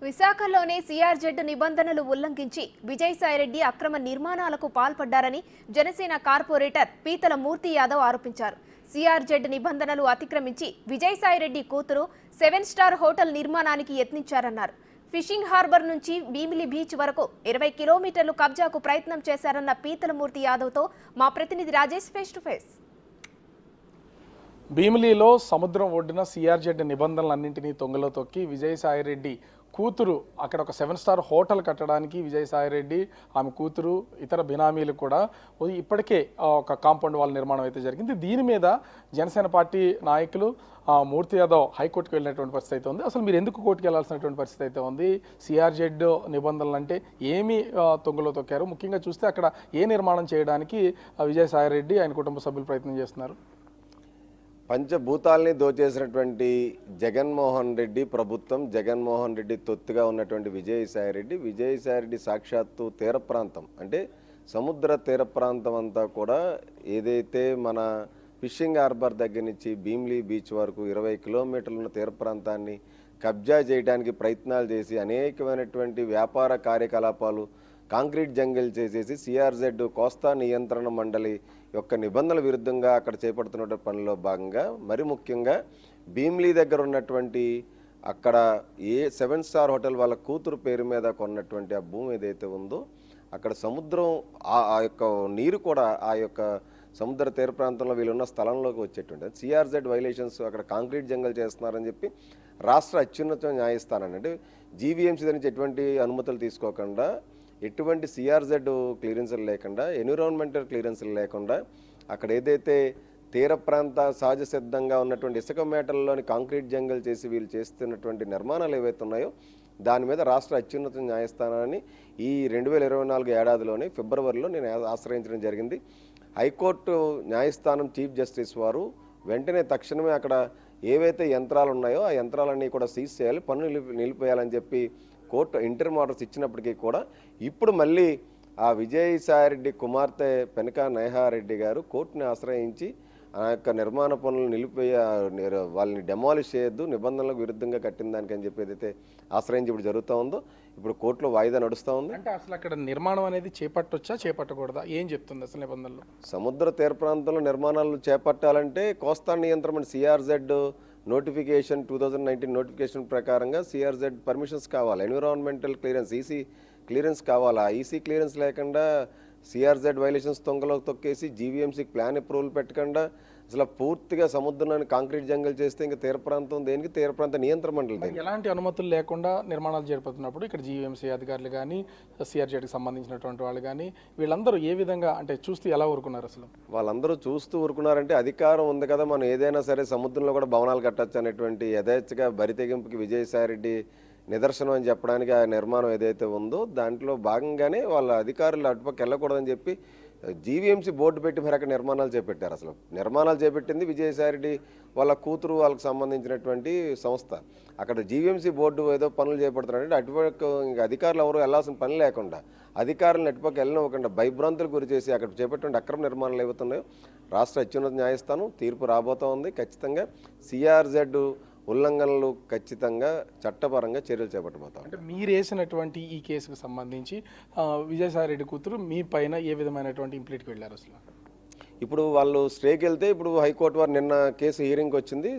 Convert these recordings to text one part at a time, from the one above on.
విశాఖలోని సిఆర్జెడ్ నిబంధనలు ఉల్లంఘించి విజయసాయిరెడ్డి అక్రమ నిర్మాణాలకు పాల్పడ్డారని జనసేన కార్పొరేటర్ పీతల మూర్తి యాదవ్ ఆరోపించారు. సిఆర్జెడ్ నిబంధనలు అతిక్రమించి విజయసాయిరెడ్డి కూతురు 7 స్టార్ హోటల్ నిర్మాణానికి యత్నించారన్నారు. ఫిషింగ్ హార్బర్ నుంచి భీమిలి బీచ్ వరకు 20 కిలోమీటర్లు కబ్జాకు ప్రయత్నం చేశారన్న పీతల మూర్తి యాదవ్తో మా ప్రతినిధి రాజేష్ ఫేస్ టు ఫేస్. భీమిలిలో సముద్రం ఒడ్డున సిఆర్జెడ్ నిబంధనలన్నింటినీ తొంగలో తొక్కి విజయసాయిరెడ్డి కూతురు అక్కడ ఒక 7 స్టార్ హోటల్ కట్టడానికి విజయసాయిరెడ్డి ఆమె కూతురు ఇతర బినామీలు కూడా ఇప్పటికే ఒక కాంపౌండ్ వాల్ నిర్మాణం అయితే జరిగింది. దీని మీద జనసేన పార్టీ నాయకులు మూర్తి యాదవ్ హైకోర్టుకు వెళ్ళినటువంటి పరిస్థితి అయితే ఉంది. అసలు మీరు ఎందుకు కోర్టుకు వెళ్లాల్సినటువంటి పరిస్థితి అయితే ఉంది? సిఆర్జెడ్ నిబంధనలు అంటే ఏమి తొంగలో తొక్కారు? ముఖ్యంగా చూస్తే అక్కడ ఏ నిర్మాణం చేయడానికి విజయసాయిరెడ్డి ఆయన కుటుంబ సభ్యులు ప్రయత్నం చేస్తున్నారు? పంచభూతాల్ని దోచేసినటువంటి జగన్మోహన్ రెడ్డి ప్రభుత్వం, జగన్మోహన్ రెడ్డి తొత్తుగా ఉన్నటువంటి విజయసాయిరెడ్డి సాక్షాత్తు తీర ప్రాంతం అంటే సముద్ర తీర ప్రాంతం అంతా కూడా ఏదైతే మన ఫిషింగ్ హార్బర్ దగ్గర నుంచి భీమిలి బీచ్ వరకు 20 కిలోమీటర్ల తీర ప్రాంతాన్ని కబ్జా చేయడానికి ప్రయత్నాలు చేసి అనేకమైనటువంటి వ్యాపార కార్యకలాపాలు కాంక్రీట్ జంగిల్ చేసేసి సిఆర్జెడ్ కోస్తా నియంత్రణ మండలి యొక్క నిబంధనల విరుద్ధంగా అక్కడ చేపడుతున్న పనిలో భాగంగా మరి ముఖ్యంగా భీమిలి దగ్గర ఉన్నటువంటి అక్కడ 7 స్టార్ హోటల్ వాళ్ళ కూతురు పేరు మీద కొన్నటువంటి ఆ భూమి ఏదైతే ఉందో అక్కడ సముద్రం ఆ యొక్క నీరు కూడా ఆ యొక్క సముద్ర తీర ప్రాంతంలో వీళ్ళున్న స్థలంలోకి వచ్చేటువంటి సిఆర్జెడ్ వైలేషన్స్ అక్కడ కాంక్రీట్ జంగల్ చేస్తున్నారని చెప్పి రాష్ట్ర అత్యున్నత న్యాయస్థానాన్ని అంటే జీవీఎంసీ నుంచి ఎటువంటి అనుమతులు తీసుకోకుండా ఎటువంటి సిఆర్జెడ్ క్లియరెన్స్లు లేకుండా ఎన్విరాన్మెంటల్ క్లియరెన్స్లు లేకుండా అక్కడ ఏదైతే తీర ప్రాంత సహజ సిద్ధంగా ఉన్నటువంటి ఇసుక మేటల్లోని కాంక్రీట్ జంగల్ చేసి వీళ్ళు చేస్తున్నటువంటి నిర్మాణాలు ఏవైతే ఉన్నాయో దాని మీద రాష్ట్ర అత్యున్నత న్యాయస్థానాన్ని ఈ 2024 ఏడాదిలోనే ఫిబ్రవరిలో నేను ఆశ్రయించడం జరిగింది. హైకోర్టు న్యాయస్థానం చీఫ్ జస్టిస్ వారు వెంటనే తక్షణమే అక్కడ ఏవైతే యంత్రాలు ఉన్నాయో ఆ యంత్రాలన్నీ కూడా సీజ్ చేయాలి, పన్ను నిలిపేయాలని చెప్పి కోర్టు ఇంటర్మ్ ఆర్డర్స్ ఇచ్చినప్పటికీ కూడా ఇప్పుడు మళ్ళీ ఆ విజయసాయిరెడ్డి కుమార్తె పెనకా నయహారెడ్డి గారు కోర్టుని ఆశ్రయించి ఆ యొక్క నిర్మాణ పనులు వాళ్ళని డెమాలిష్ చేయొద్దు, నిబంధనలకు విరుద్ధంగా కట్టిన దానికి అని చెప్పి ఏదైతే ఆశ్రయించి ఇప్పుడు జరుగుతూ ఉందో ఇప్పుడు కోర్టులో వాయిదా నడుస్తూ ఉంది. అంటే అసలు అక్కడ నిర్మాణం అనేది చేపట్టొచ్చా చేపట్టకూడదా ఏం చెప్తుంది అసలు నిబంధనలు? సముద్ర తీర ప్రాంతంలో నిర్మాణాలు చేపట్టాలంటే కోస్తా నియంత్రణ సిఆర్జెడ్ నోటిఫికేషన్ 2019 నోటిఫికేషన్ ప్రకారంగా సిఆర్జెడ్ పర్మిషన్స్ కావాలి, ఎన్విరాన్మెంటల్ క్లియరెన్స్ ఈసీ క్లియరెన్స్ కావాలా. ఈసీ క్లియరెన్స్ లేకుండా సిఆర్జెడ్ వైలేషన్స్ తొంగలో తొక్కేసి జీవీఎంసీకి ప్లాన్ అప్రూవల్ పెట్టకుండా అసలు పూర్తిగా సముద్రాన్ని కాంక్రీట్ జంగల్ చేస్తే ఇంకా తీర ప్రాంతం దేనికి తీర ప్రాంత నియంత్రణ మండలి ఎలాంటి అనుమతులు లేకుండా నిర్మాణాలు జరుపుతున్నప్పుడు ఇక్కడ జీవీఎంసీ అధికారులు కానీ సిఆర్జెడ్కి సంబంధించినటువంటి వాళ్ళు కానీ వీళ్ళందరూ ఏ విధంగా అంటే చూస్తూ ఎలా ఊరుకున్నారు? అసలు వాళ్ళందరూ చూస్తూ ఊరుకున్నారంటే అధికారం ఉంది కదా, మనం ఏదైనా సరే సముద్రంలో కూడా భవనాలు కట్టచ్చు అనేటువంటి యథేచ్ఛగా బరితెగింపుకి విజయసాయిరెడ్డి నిదర్శనం అని చెప్పడానికి ఆ నిర్మాణం ఏదైతే ఉందో దాంట్లో భాగంగానే వాళ్ళ అధికారులు అటుపక్క వెళ్ళకూడదని చెప్పి జీవీఎంసీ బోర్డు పెట్టి మరి అక్కడ నిర్మాణాలు చేపట్టారు. అసలు నిర్మాణాలు చేపట్టింది విజయసాయిరెడ్డి వాళ్ళ కూతురు వాళ్ళకి సంబంధించినటువంటి సంస్థ. అక్కడ జీవీఎంసీ బోర్డు ఏదో పనులు చేపడుతున్నారంటే అటుపక్క ఇంకా అధికారులు ఎవరు వెళ్ళాల్సిన పని లేకుండా అధికారులను అటుపక్క వెళ్ళనివ్వకుండా భయభ్రాంతులు గురి చేసి అక్కడ చేపట్టిన అక్రమ నిర్మాణాలు ఏవైతున్నాయో రాష్ట్ర అత్యున్నత న్యాయస్థానం తీర్పు రాబోతూ ఉంది. ఖచ్చితంగా సిఆర్జెడ్ ఉల్లంఘనలు ఖచ్చితంగా చట్టపరంగా చర్యలు చేపట్టబోతాం. అంటే మీరు వేసినటువంటి ఈ కేసుకు సంబంధించి విజయసాయిరెడ్డి కూతురు మీ పైన ఏ విధమైనటువంటి ఇంప్లీట్కి వెళ్ళారు? అసలు ఇప్పుడు వాళ్ళు స్టేకి వెళ్తే ఇప్పుడు హైకోర్టు వారు నిన్న కేసు హియరింగ్కి వచ్చింది.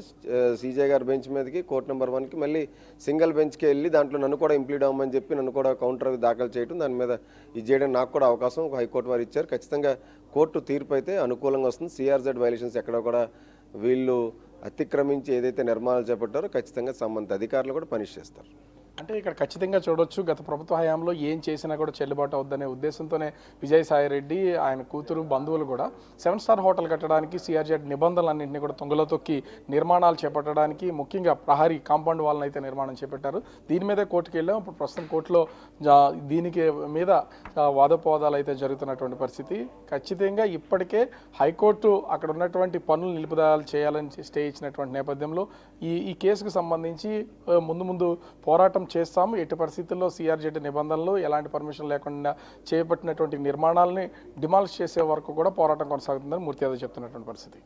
సీజే గారి బెంచ్ మీదకి కోర్టు నెంబర్ 1కి మళ్ళీ సింగిల్ బెంచ్కి వెళ్ళి దాంట్లో నన్ను కూడా ఇంప్లీట్ అవ్వమని చెప్పి నన్ను కూడా కౌంటర్ దాఖలు చేయడం, దాని మీద ఇది చేయడానికి నాకు కూడా అవకాశం హైకోర్టు వారు ఇచ్చారు. ఖచ్చితంగా కోర్టు తీర్పు అయితే అనుకూలంగా వస్తుంది. సిఆర్జెడ్ వైలేషన్స్ ఎక్కడ కూడా వీళ్ళు అతిక్రమించి ఏదైతే నిర్మాణాలు చేపట్టారో ఖచ్చితంగా సంబంధిత అధికారులు కూడా పనిష్ చేస్తారు. అంటే ఇక్కడ ఖచ్చితంగా చూడొచ్చు గత ప్రభుత్వ హయాంలో ఏం చేసినా కూడా చెల్లుబాటు అవుద్దనే ఉద్దేశంతోనే విజయసాయిరెడ్డి ఆయన కూతురు బంధువులు కూడా 7 స్టార్ హోటల్ కట్టడానికి సిఆర్జెడ్ నిబంధనలన్నింటినీ కూడా తొంగలో తొక్కి నిర్మాణాలు చేపట్టడానికి ముఖ్యంగా ప్రహరీ కాంపౌండ్ వాళ్ళని అయితే నిర్మాణం చేపట్టారు. దీని మీదే కోర్టుకు వెళ్ళాం. ఇప్పుడు ప్రస్తుతం కోర్టులో దీనికి మీద వాదోపవాదాలు అయితే జరుగుతున్నటువంటి పరిస్థితి. ఖచ్చితంగా ఇప్పటికే హైకోర్టు అక్కడ ఉన్నటువంటి పనులు నిలుపుదల చేయాలని స్టే ఇచ్చినటువంటి నేపథ్యంలో ఈ కేసుకు సంబంధించి ముందు పోరాటం చేస్తాము. ఎట్టి పరిస్థితుల్లో సిఆర్జెడ్ నిబంధనలు ఎలాంటి పర్మిషన్ లేకుండా చేపట్టినటువంటి నిర్మాణాలని డిమాలిష్ చేసే వరకు కూడా పోరాటం కొనసాగుతుందని మూర్తి యాదవ్ చెప్తున్నటువంటి పరిస్థితి.